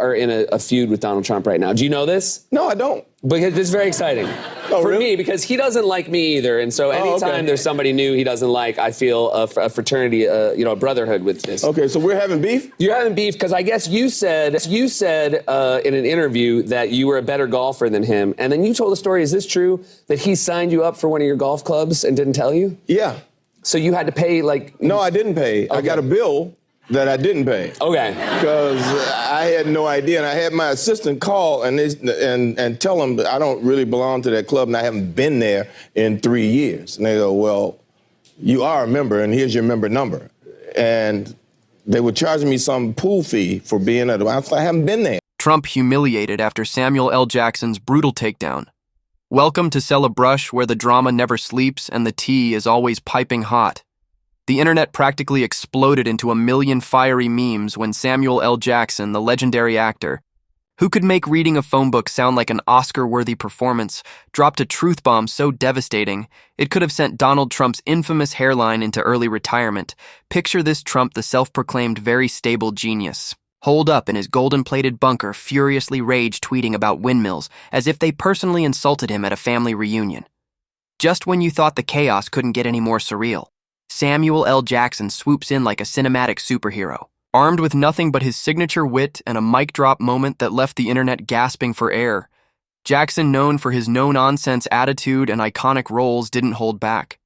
are in a feud with Donald Trump right now. Do you know this? No, I don't. Because this is very exciting for really? me, because he doesn't like me either. And so anytime there's somebody new he doesn't like, I feel a fraternity, a brotherhood with this. Okay, so we're having beef? You're having beef because I guess you said in an interview that you were a better golfer than him. And then you told a story. Is this true that he signed you up for one of your golf clubs and didn't tell you? Yeah. So you had to pay No, I didn't pay. Okay. I got a bill that I didn't pay. Okay. Because I had no idea, and I had my assistant call and tell him that I don't really belong to that club and I haven't been there in 3 years. And they go, well, you are a member and here's your member number. And they were charging me some pool fee for being at I haven't been there. Trump humiliated after Samuel L. Jackson's brutal takedown. Welcome to Celebrush, where the drama never sleeps and the tea is always piping hot. The internet practically exploded into a million fiery memes when Samuel L. Jackson, the legendary actor, who could make reading a phone book sound like an Oscar-worthy performance, dropped a truth bomb so devastating it could have sent Donald Trump's infamous hairline into early retirement. Picture this Trump, the self-proclaimed very stable genius, holed up in his golden-plated bunker, furiously rage-tweeting about windmills as if they personally insulted him at a family reunion. Just when you thought the chaos couldn't get any more surreal, Samuel L. Jackson swoops in like a cinematic superhero, armed with nothing but his signature wit and a mic drop moment that left the internet gasping for air. Jackson, known for his no-nonsense attitude and iconic roles, didn't hold back.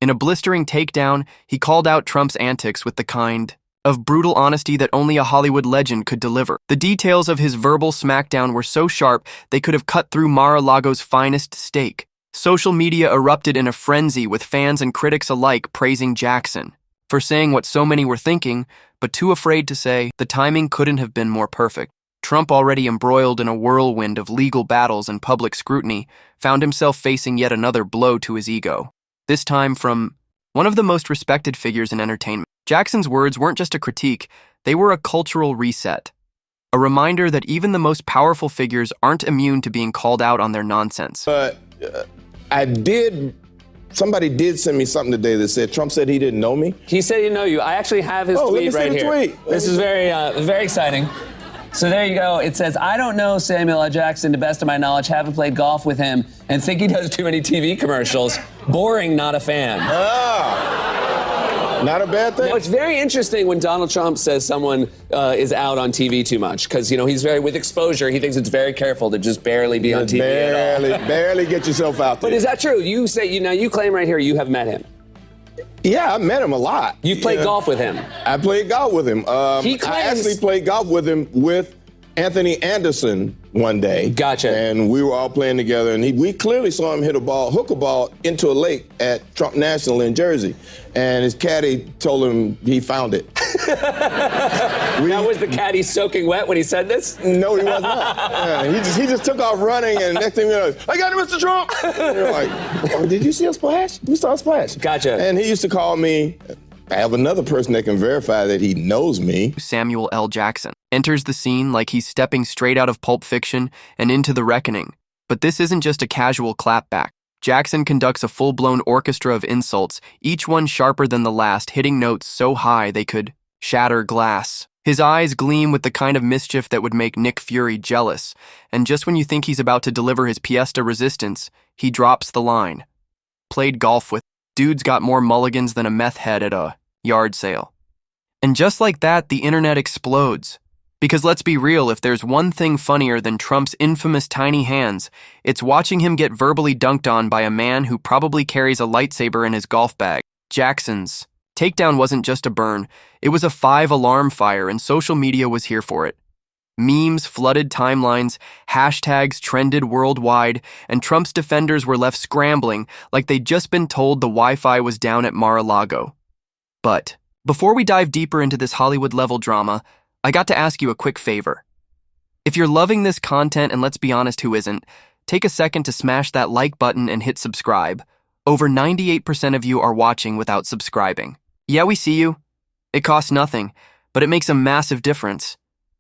In a blistering takedown, he called out Trump's antics with the kind of brutal honesty that only a Hollywood legend could deliver. The details of his verbal smackdown were so sharp they could have cut through Mar-a-Lago's finest steak. Social media erupted in a frenzy, with fans and critics alike praising Jackson for saying what so many were thinking, but too afraid to say. The timing couldn't have been more perfect. Trump, already embroiled in a whirlwind of legal battles and public scrutiny, found himself facing yet another blow to his ego, this time from one of the most respected figures in entertainment. Jackson's words weren't just a critique, they were a cultural reset. A reminder that even the most powerful figures aren't immune to being called out on their nonsense. Somebody did send me something today that said Trump said he didn't know me. He said he didn't know you. I actually have his tweet right here. Tweet. This is very exciting. So there you go. It says, I don't know Samuel L. Jackson to best of my knowledge, haven't played golf with him, and think he does too many TV commercials. Boring, not a fan. Not a bad thing. Now, it's very interesting when Donald Trump says someone is out on TV too much, because, he's with exposure, he thinks it's very careful to just barely be on TV at all. Barely get yourself out there. But is that true? You say, you claim right here you have met him. Yeah, I met him a lot. You've played golf with him. I played golf with him. He claims... I actually played golf with him with Anthony Anderson one day. Gotcha. And we were all playing together, and we clearly saw him hook a ball into a lake at Trump National in Jersey. And his caddy told him he found it. Now, was the caddy soaking wet when he said this? No, he was not. Yeah, he just took off running, and next thing you know, I got it, Mr. Trump. And you're like, oh, did you see a splash? We saw a splash. Gotcha. And he used to call me. I have another person that can verify that he knows me. Samuel L. Jackson enters the scene like he's stepping straight out of Pulp Fiction and into the reckoning. But this isn't just a casual clapback. Jackson conducts a full-blown orchestra of insults, each one sharper than the last, hitting notes so high they could shatter glass. His eyes gleam with the kind of mischief that would make Nick Fury jealous, and just when you think he's about to deliver his pièce de resistance, he drops the line. Played golf with. Dude's got more mulligans than a meth head at a yard sale. And just like that, the internet explodes. Because let's be real, if there's one thing funnier than Trump's infamous tiny hands, it's watching him get verbally dunked on by a man who probably carries a lightsaber in his golf bag. Jackson's takedown wasn't just a burn, it was a 5-alarm fire, and social media was here for it. Memes flooded timelines, hashtags trended worldwide, and Trump's defenders were left scrambling like they'd just been told the Wi-Fi was down at Mar-a-Lago. But before we dive deeper into this Hollywood-level drama, I got to ask you a quick favor. If you're loving this content, and let's be honest, who isn't, take a second to smash that like button and hit subscribe. Over 98% of you are watching without subscribing. Yeah, we see you. It costs nothing, but it makes a massive difference.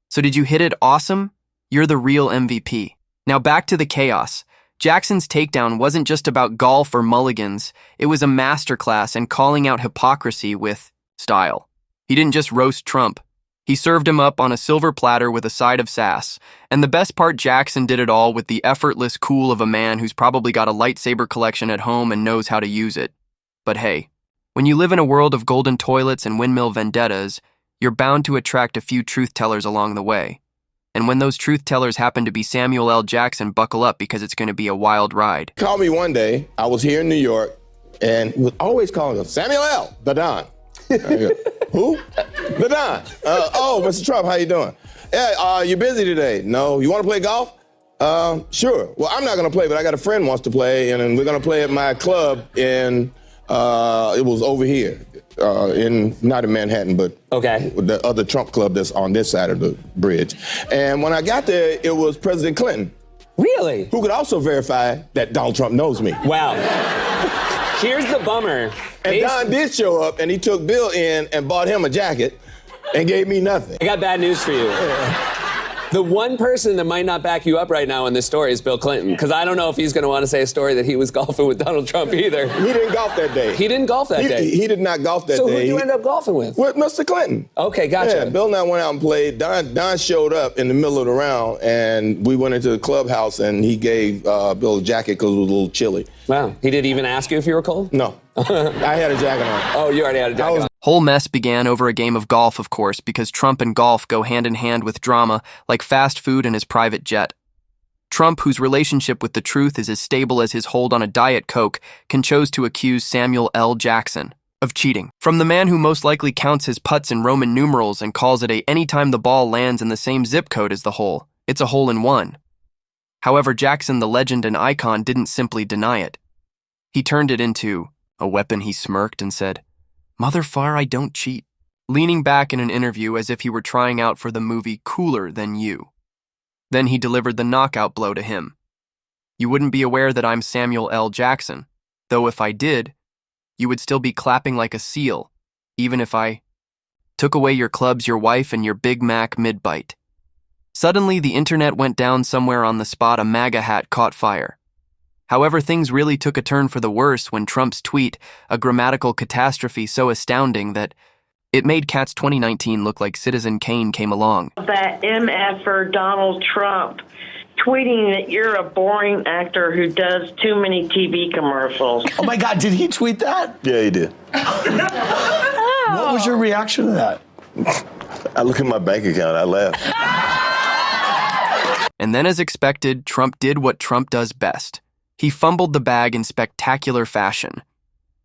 So did you hit it awesome? You're the real MVP. Now back to the chaos. Jackson's takedown wasn't just about golf or mulligans. It was a masterclass in calling out hypocrisy with style. He didn't just roast Trump. He served him up on a silver platter with a side of sass, and the best part, Jackson did it all with the effortless cool of a man who's probably got a lightsaber collection at home and knows how to use it. But hey, when you live in a world of golden toilets and windmill vendettas, you're bound to attract a few truth-tellers along the way. And when those truth-tellers happen to be Samuel L. Jackson, buckle up because it's going to be a wild ride. Called me one day. I was here in New York, and he was always calling him Samuel L. the Don. I go, who? The Don. Oh, Mr. Trump, how you doing? Yeah, you busy today? No. You want to play golf? Sure. Well, I'm not going to play, but I got a friend who wants to play, and we're going to play at my club in, it was over here, not in Manhattan, but the other Trump club that's on this side of the bridge. And when I got there, it was President Clinton. Really? Who could also verify that Donald Trump knows me. Wow. Here's the bummer. And Don did show up, and he took Bill in and bought him a jacket and gave me nothing. I got bad news for you. The one person that might not back you up right now in this story is Bill Clinton, because I don't know if he's going to want to say a story that he was golfing with Donald Trump either. He didn't golf that day. He didn't golf that day? He did not golf that day. So who did you end up golfing with? With Mr. Clinton. Okay, gotcha. Yeah, Bill and I went out and played. Don showed up in the middle of the round, and we went into the clubhouse, and he gave Bill a jacket because it was a little chilly. Wow. He didn't even ask you if you were cold? No. I had a jacket on. Oh, you already had a jacket on. Whole mess began over a game of golf, of course, because Trump and golf go hand in hand with drama, like fast food and his private jet. Trump, whose relationship with the truth is as stable as his hold on a Diet Coke, can chose to accuse Samuel L. Jackson of cheating. From the man who most likely counts his putts in Roman numerals and calls it a anytime the ball lands in the same zip code as the hole, it's a hole in one. However, Jackson, the legend and icon, didn't simply deny it. He turned it into a weapon. He smirked and said, "Motherfar, I don't cheat," leaning back in an interview as if he were trying out for the movie Cooler Than You. Then he delivered the knockout blow to him. "You wouldn't be aware that I'm Samuel L. Jackson, though if I did, you would still be clapping like a seal, even if I took away your clubs, your wife, and your Big Mac mid-bite." Suddenly, the internet went down somewhere on the spot. A MAGA hat caught fire. However, things really took a turn for the worse when Trump's tweet, a grammatical catastrophe so astounding that it made Cat's 2019 look like Citizen Kane came along. That MF Donald Trump tweeting that you're a boring actor who does too many TV commercials. Oh my God, did he tweet that? Yeah, he did. What was your reaction to that? I look at my bank account, I laughed. And then, as expected, Trump did what Trump does best. He fumbled the bag in spectacular fashion.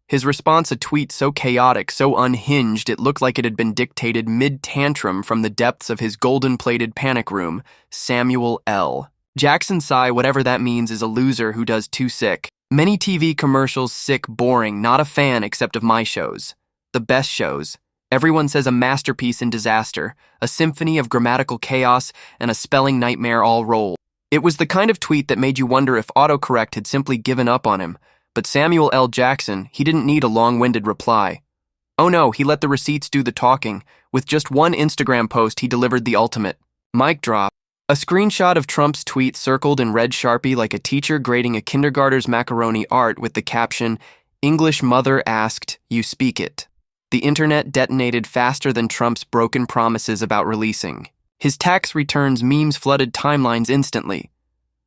His response, a tweet so chaotic, so unhinged, it looked like it had been dictated mid-tantrum from the depths of his golden-plated panic room, Samuel L. Jackson sigh, whatever that means, is a loser who does too sick. Many TV commercials, sick, boring, not a fan except of my shows. The best shows. Everyone says a masterpiece in disaster, a symphony of grammatical chaos, and a spelling nightmare all rolled. It was the kind of tweet that made you wonder if autocorrect had simply given up on him. But Samuel L. Jackson, he didn't need a long-winded reply. Oh no, he let the receipts do the talking. With just one Instagram post, he delivered the ultimate. Mic drop. A screenshot of Trump's tweet circled in red Sharpie like a teacher grading a kindergartner's macaroni art with the caption, "English mother asked, you speak it." The internet detonated faster than Trump's broken promises about releasing. His tax returns memes flooded timelines instantly.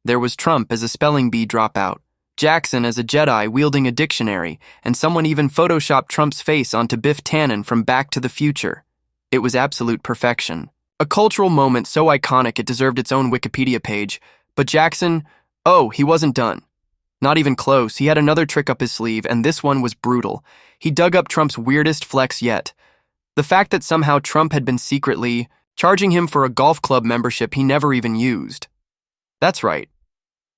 There was Trump as a spelling bee dropout, Jackson as a Jedi wielding a dictionary, and someone even photoshopped Trump's face onto Biff Tannen from Back to the Future. It was absolute perfection. A cultural moment so iconic it deserved its own Wikipedia page. But Jackson, oh, he wasn't done. Not even close. He had another trick up his sleeve, and this one was brutal. He dug up Trump's weirdest flex yet. The fact that somehow Trump had been secretly charging him for a golf club membership he never even used. That's right.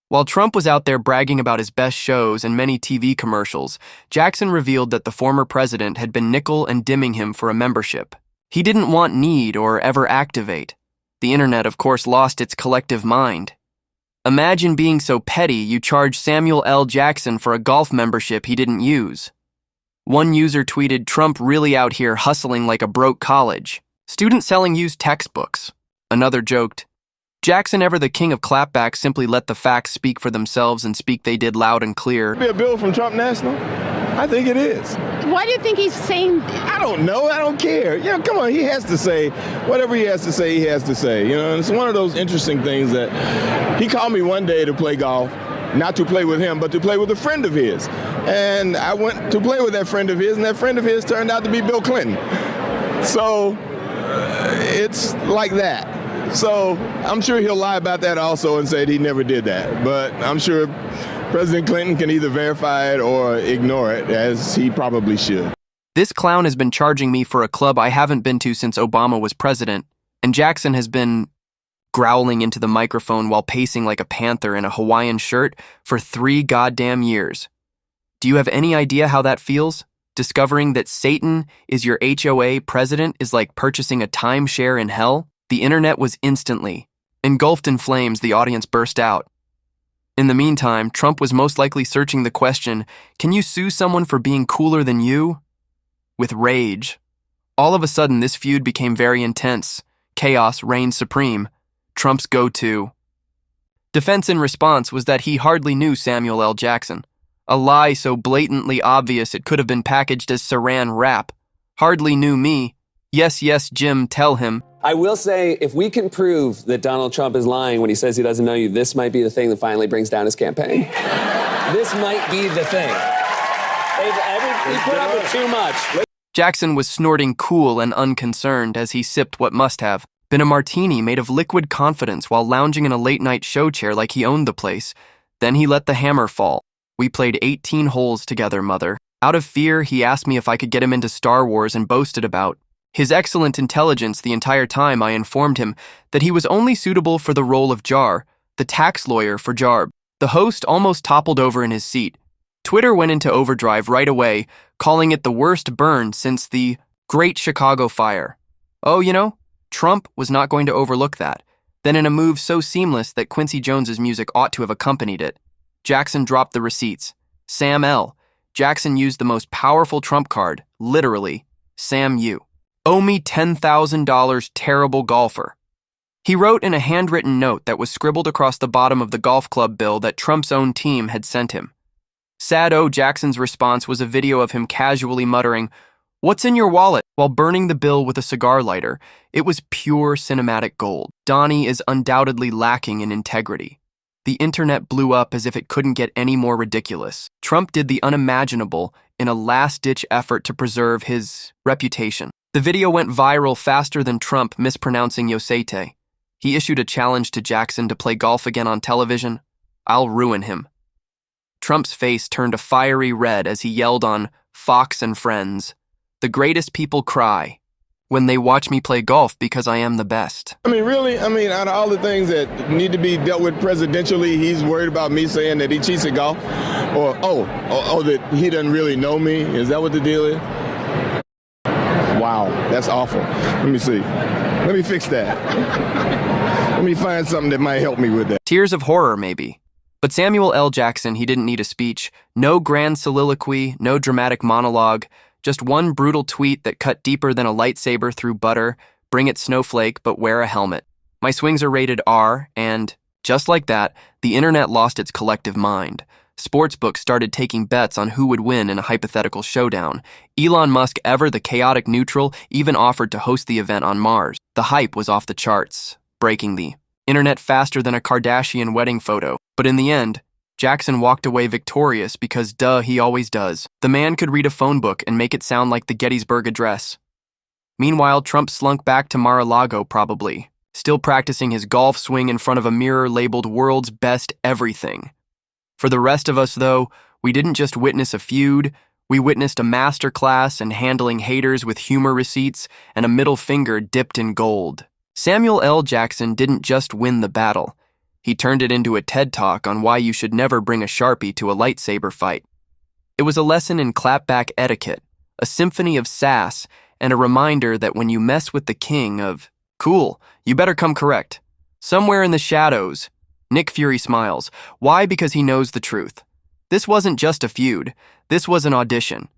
While Trump was out there bragging about his best shows and many TV commercials, Jackson revealed that the former president had been nickel and dimming him for a membership. He didn't want need or ever activate. The internet, of course, lost its collective mind. Imagine being so petty you charge Samuel L. Jackson for a golf membership he didn't use. One user tweeted, "Trump really out here hustling like a broke college. Students selling used textbooks." Another joked, Jackson, ever the king of clapbacks, simply let the facts speak for themselves and speak they did loud and clear. Be a bill from Trump National? I think it is. Why do you think he's saying? I don't know. I don't care. You know, come on. He has to say whatever he has to say. He has to say. You know, and it's one of those interesting things that he called me one day to play golf, not to play with him, but to play with a friend of his. And I went to play with that friend of his, and that friend of his turned out to be Bill Clinton. So it's like that. So I'm sure he'll lie about that also and say that he never did that. But I'm sure President Clinton can either verify it or ignore it, as he probably should. This clown has been charging me for a club I haven't been to since Obama was president, and Jackson has been growling into the microphone while pacing like a panther in a Hawaiian shirt for 3 goddamn years. Do you have any idea how that feels? Discovering that Satan is your HOA president is like purchasing a timeshare in hell? The internet was instantly engulfed in flames. The audience burst out. In the meantime, Trump was most likely searching the question, can you sue someone for being cooler than you? With rage. All of a sudden, this feud became very intense. Chaos reigned supreme. Trump's go-to defense in response was that he hardly knew Samuel L. Jackson. A lie so blatantly obvious it could have been packaged as saran wrap. Hardly knew me. Yes, yes, Jim, tell him. I will say, if we can prove that Donald Trump is lying when he says he doesn't know you, this might be the thing that finally brings down his campaign. This might be the thing. He put up with too much. Jackson was snorting cool and unconcerned as he sipped what must have been a martini made of liquid confidence while lounging in a late-night show chair like he owned the place. Then he let the hammer fall. We played 18 holes together, mother. Out of fear, he asked me if I could get him into Star Wars and boasted about his excellent intelligence. The entire time I informed him that he was only suitable for the role of Jar, the tax lawyer for Jarb. The host almost toppled over in his seat. Twitter went into overdrive right away, calling it the worst burn since the Great Chicago Fire. Oh, you know, Trump was not going to overlook that. Then in a move so seamless that Quincy Jones's music ought to have accompanied it, Jackson dropped the receipts. Sam L. Jackson used the most powerful Trump card, literally, Sam U. Owe me $10,000, terrible golfer. He wrote in a handwritten note that was scribbled across the bottom of the golf club bill that Trump's own team had sent him. Sad O. Jackson's response was a video of him casually muttering, "What's in your wallet?" while burning the bill with a cigar lighter. It was pure cinematic gold. Donnie is undoubtedly lacking in integrity. The internet blew up as if it couldn't get any more ridiculous. Trump did the unimaginable in a last-ditch effort to preserve his reputation. The video went viral faster than Trump mispronouncing Yosete. He issued a challenge to Jackson to play golf again on television. I'll ruin him. Trump's face turned a fiery red as he yelled on Fox and Friends, "The greatest people cry when they watch me play golf because I am the best." I mean, really? I mean, out of all the things that need to be dealt with presidentially, he's worried about me saying that he cheats at golf? Or, that he doesn't really know me? Is that what the deal is? Wow, that's awful. Let me see. Let me fix that. Let me find something that might help me with that. Tears of horror, maybe. But Samuel L. Jackson, he didn't need a speech. No grand soliloquy, no dramatic monologue. Just one brutal tweet that cut deeper than a lightsaber through butter. Bring it, snowflake, but wear a helmet. My swings are rated R, and just like that, the internet lost its collective mind. Sportsbooks started taking bets on who would win in a hypothetical showdown. Elon Musk, ever the chaotic neutral, even offered to host the event on Mars. The hype was off the charts, breaking the internet faster than a Kardashian wedding photo. But in the end, Jackson walked away victorious because, duh, he always does. The man could read a phone book and make it sound like the Gettysburg Address. Meanwhile, Trump slunk back to Mar-a-Lago probably, still practicing his golf swing in front of a mirror labeled World's Best Everything. For the rest of us, though, we didn't just witness a feud, we witnessed a masterclass in handling haters with humor receipts and a middle finger dipped in gold. Samuel L. Jackson didn't just win the battle. He turned it into a TED Talk on why you should never bring a Sharpie to a lightsaber fight. It was a lesson in clapback etiquette, a symphony of sass, and a reminder that when you mess with the king of cool, you better come correct. Somewhere in the shadows, Nick Fury smiles. Why? Because he knows the truth. This wasn't just a feud. This was an audition.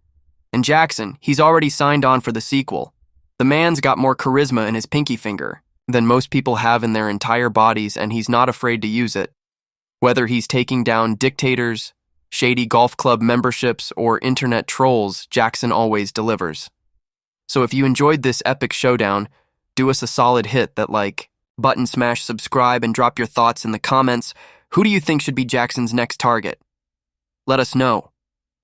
And Jackson, he's already signed on for the sequel. The man's got more charisma in his pinky finger than most people have in their entire bodies, and he's not afraid to use it. Whether he's taking down dictators, shady golf club memberships, or internet trolls, Jackson always delivers. So if you enjoyed this epic showdown, do us a solid hit that button, smash subscribe, and drop your thoughts in the comments. Who do you think should be Jackson's next target? Let us know.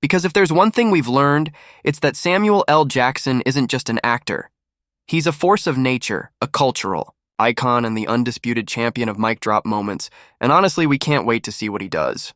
Because if there's one thing we've learned, it's that Samuel L. Jackson isn't just an actor. He's a force of nature, a cultural icon, and the undisputed champion of mic drop moments. And honestly, we can't wait to see what he does.